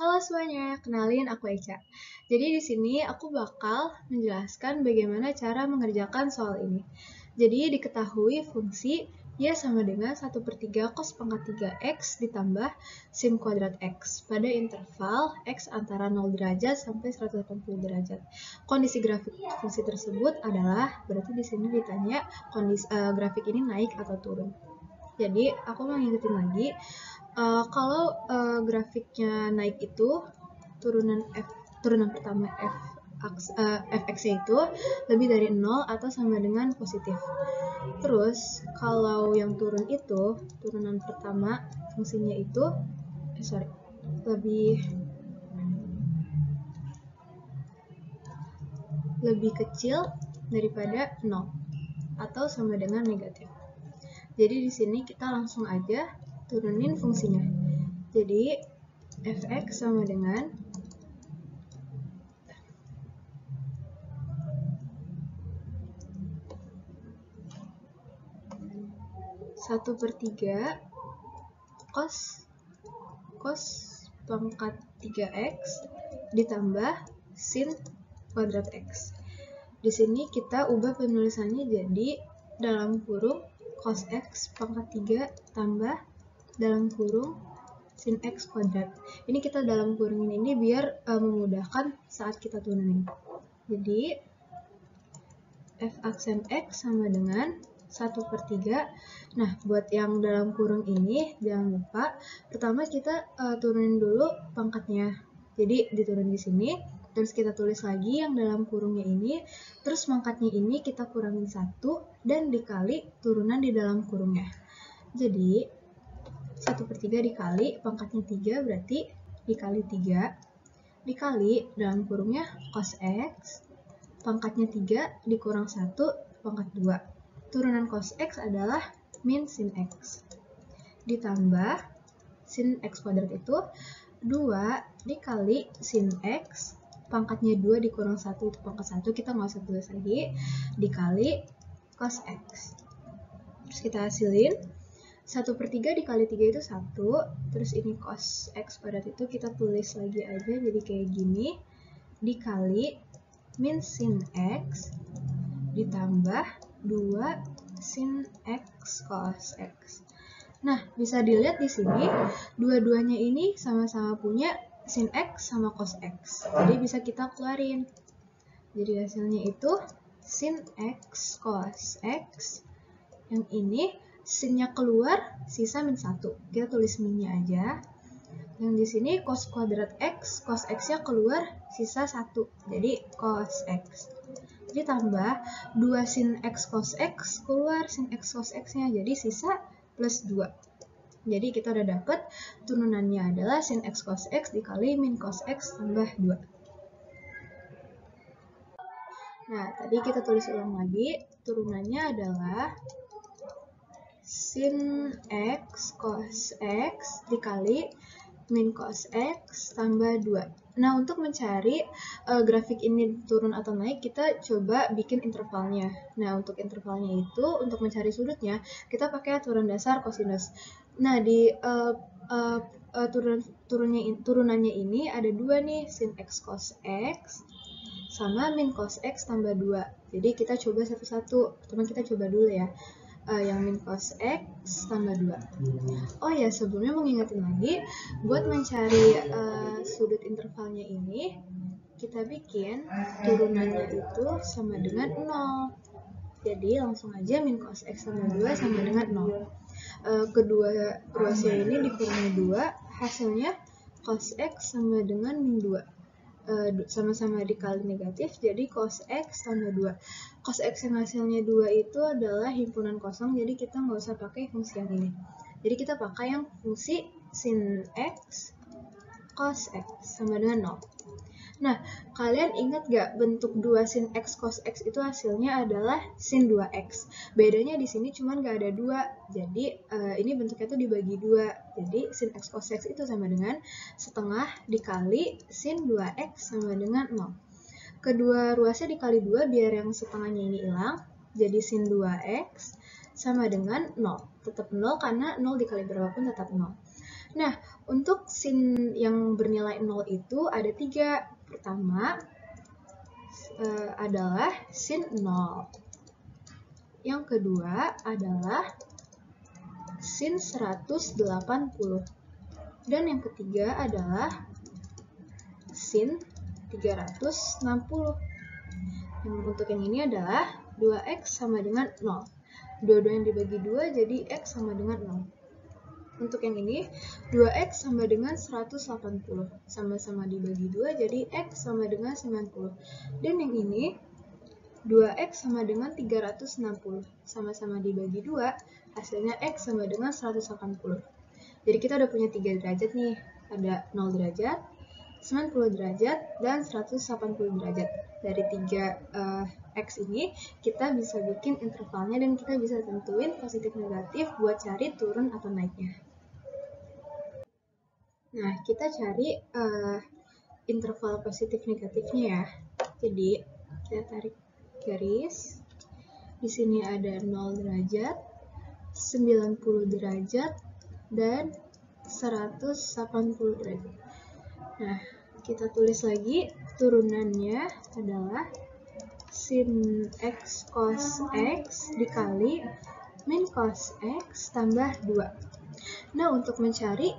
Halo semuanya, kenalin aku Eca. Jadi di sini aku bakal menjelaskan bagaimana cara mengerjakan soal ini. Jadi diketahui fungsi Y sama dengan 1/3 cos pangkat 3x ditambah sin kuadrat x pada interval x antara 0 derajat sampai 180 derajat. Kondisi grafik fungsi tersebut adalah, berarti di sini ditanya grafik ini naik atau turun. Jadi aku mau ngingetin lagi, kalau grafiknya naik itu turunan pertama fx-nya itu lebih dari 0 atau sama dengan positif. Terus kalau yang turun itu turunan pertama fungsinya itu lebih kecil daripada 0 atau sama dengan negatif. Jadi di sini kita langsung aja turunin fungsinya. Jadi fx sama dengan 1/3 cos pangkat 3x ditambah sin kuadrat x. Di sini kita ubah penulisannya jadi dalam kurung cos x pangkat 3 tambah dalam kurung sin x kuadrat. Ini kita dalam kurungin ini biar memudahkan saat kita turunin. Jadi f aksen x sama dengan 1/3. Nah, buat yang dalam kurung ini jangan lupa pertama kita turunin dulu pangkatnya. Jadi diturun di sini, terus kita tulis lagi yang dalam kurungnya ini, terus pangkatnya ini kita kurangin 1 dan dikali turunan di dalam kurungnya. Jadi 1/3 dikali pangkatnya 3 berarti dikali 3 dikali dalam kurungnya cos x pangkatnya 3 dikurang 1 pangkat 2. Turunan cos x adalah min sin x ditambah sin x kuadrat itu 2 dikali sin x pangkatnya 2 dikurang 1 itu pangkat 1, kita nggak usah tulis lagi, dikali cos x. Terus kita hasilin 1/3 dikali 3 itu 1, terus ini cos x kuadrat itu kita tulis lagi aja jadi kayak gini, dikali min sin x ditambah 2 sin x cos x. Nah, bisa dilihat di sini dua-duanya ini sama-sama punya sin x sama cos x. Jadi bisa kita keluarin. Jadi hasilnya itu sin x cos x. Yang ini sinnya keluar, sisa min 1. Kita tulis minnya aja. Yang di sini cos kuadrat x, cos x-nya keluar, sisa 1. Jadi cos x. Ditambah 2 sin x cos x, keluar sin x cos x-nya, jadi sisa plus 2. Jadi kita udah dapet turunannya adalah sin x cos x dikali min cos x tambah 2. Nah, tadi kita tulis ulang lagi, turunannya adalah sin x cos x dikali min cos x tambah 2. Nah, untuk mencari grafik ini turun atau naik, kita coba bikin intervalnya. Nah, untuk intervalnya itu, untuk mencari sudutnya, kita pakai aturan dasar kosinus. Nah, di turunannya ini ada 2 nih, sin x cos x sama min cos x tambah 2. Jadi kita coba satu-satu. Pertama kita coba dulu ya. Yang min cos x tambah 2. Oh ya, sebelumnya mau ngingetin lagi, buat mencari sudut intervalnya ini, kita bikin turunannya itu sama dengan 0. Jadi langsung aja min cos x tambah 2 sama dengan 0. Kedua ruasnya ini dikurangi 2, hasilnya cos x sama dengan min 2. Sama-sama dikali negatif, jadi cos x tambah 2. Cos x yang hasilnya 2 itu adalah himpunan kosong, jadi kita nggak usah pakai fungsi yang ini. Jadi kita pakai yang fungsi sin x cos x sama dengan 0. Nah, kalian ingat gak bentuk 2 sin x cos x itu hasilnya adalah sin 2x. Bedanya di sini cuma gak ada 2. Jadi ini bentuknya tuh dibagi 2. Jadi sin x cos x itu sama dengan setengah dikali sin 2x sama dengan 0. Kedua ruasnya dikali 2 biar yang setengahnya ini hilang. Jadi sin 2x sama dengan 0. Tetap 0 karena 0 dikali berapapun tetap 0. Nah, untuk sin yang bernilai 0 itu ada 3. Pertama adalah sin 0. Yang kedua adalah sin 180. Dan yang ketiga adalah sin 360. Untuk yang ini adalah 2x sama dengan 0. Dua-dua yang dibagi 2 jadi x sama dengan 0. Untuk yang ini 2x sama dengan 180. Sama-sama dibagi 2 jadi x sama dengan 90. Dan yang ini 2x sama dengan 360. Sama-sama dibagi 2, hasilnya x sama dengan 180. Jadi kita udah punya 3 derajat nih. Ada 0 derajat, 90 derajat, dan 180 derajat. Dari 3 X ini, kita bisa bikin intervalnya dan kita bisa tentuin positif negatif buat cari turun atau naiknya. Nah, kita cari interval positif negatifnya ya. Jadi, kita tarik garis. Di sini ada 0 derajat, 90 derajat, dan 180 derajat. Nah, kita tulis lagi turunannya adalah sin x cos x dikali min cos x tambah 2. Nah, untuk mencari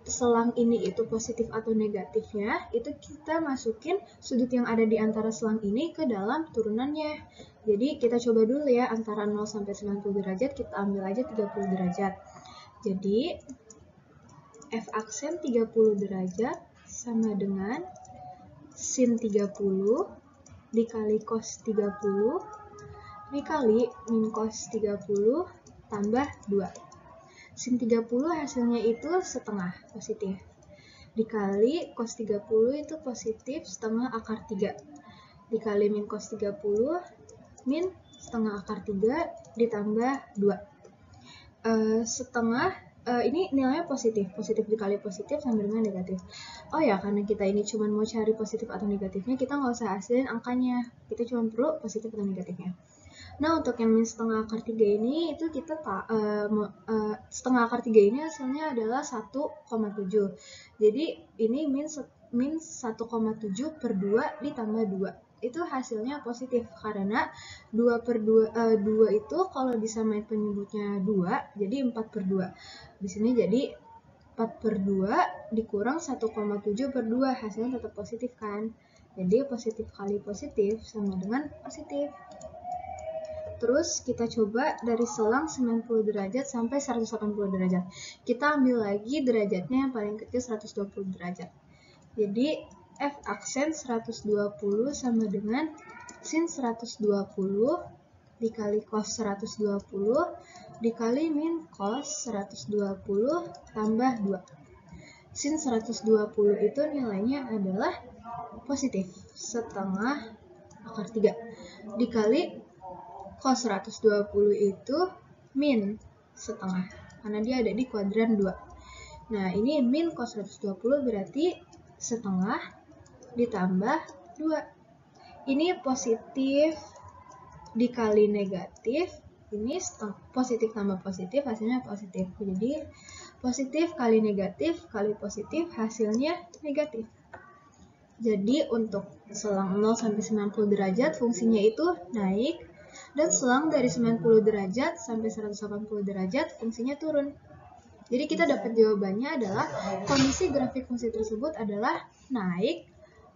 selang ini itu positif atau negatifnya, itu kita masukin sudut yang ada di antara selang ini ke dalam turunannya. Jadi, kita coba dulu ya, antara 0 sampai 90 derajat, kita ambil aja 30 derajat. Jadi, f aksen 30 derajat sama dengan sin 30 dikali cos 30 dikali min cos 30 tambah 2. Sin 30 hasilnya itu setengah positif. Dikali cos 30 itu positif setengah akar 3. Dikali min cos 30 min setengah akar 3 ditambah 2. Ini nilainya positif dikali positif sama dengan negatif. Oh ya, karena kita ini cuma mau cari positif atau negatifnya, kita nggak usah hasilin angkanya, kita cuma perlu positif atau negatifnya. Nah, untuk yang min setengah akar 3 ini, itu kita setengah akar 3 ini hasilnya adalah 1,7. Jadi, ini min 1,7 per 2 ditambah 2. Itu hasilnya positif karena 2 itu kalau disamain penyebutnya 2, jadi 4 per 2. Di sini jadi 4 per 2 dikurang 1,7 per 2, hasilnya tetap positif kan? Jadi positif kali positif sama dengan positif. Terus kita coba dari selang 90 derajat sampai 180 derajat. Kita ambil lagi derajatnya yang paling kecil 120 derajat. Jadi f aksen 120 sama dengan sin 120 dikali cos 120 dikali min cos 120 tambah 2. Sin 120 itu nilainya adalah positif setengah akar 3 dikali cos 120 itu min setengah karena dia ada di kuadran 2. Nah, ini min cos 120 berarti setengah ditambah 2. Ini positif dikali negatif, ini positif tambah positif, hasilnya positif. Jadi, positif kali negatif kali positif, hasilnya negatif. Jadi, untuk selang 0 sampai 90 derajat, fungsinya itu naik, dan selang dari 90 derajat sampai 180 derajat, fungsinya turun. Jadi kita dapat jawabannya adalah kondisi grafik fungsi tersebut adalah naik,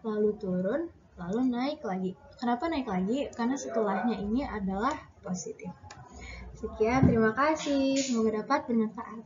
lalu turun, lalu naik lagi. Kenapa naik lagi? Karena setelahnya ini adalah positif. Sekian, terima kasih. Semoga dapat bermanfaat.